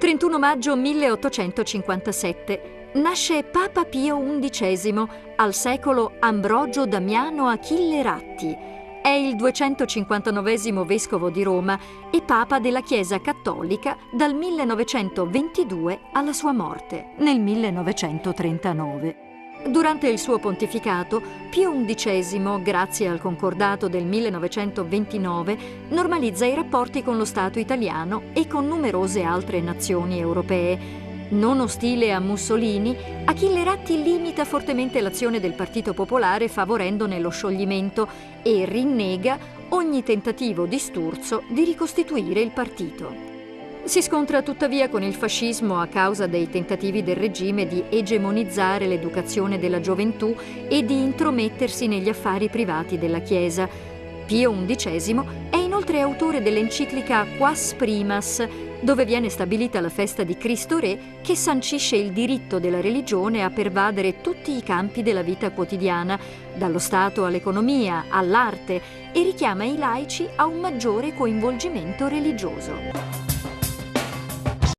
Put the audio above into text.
31 maggio 1857. Nasce Papa Pio XI, al secolo Ambrogio Damiano Achille Ratti. È il 259esimo vescovo di Roma e Papa della Chiesa Cattolica dal 1922 alla sua morte, nel 1939. Durante il suo pontificato, Pio XI, grazie al concordato del 1929, normalizza i rapporti con lo Stato italiano e con numerose altre nazioni europee. Non ostile a Mussolini, Achille Ratti limita fortemente l'azione del Partito Popolare favorendone lo scioglimento e rinnega ogni tentativo di Sturzo di ricostituire il partito. Si scontra tuttavia con il fascismo a causa dei tentativi del regime di egemonizzare l'educazione della gioventù e di intromettersi negli affari privati della Chiesa. Pio XI è inoltre autore dell'enciclica Quas Primas, dove viene stabilita la festa di Cristo Re, che sancisce il diritto della religione a pervadere tutti i campi della vita quotidiana, dallo Stato all'economia, all'arte, e richiama i laici a un maggiore coinvolgimento religioso.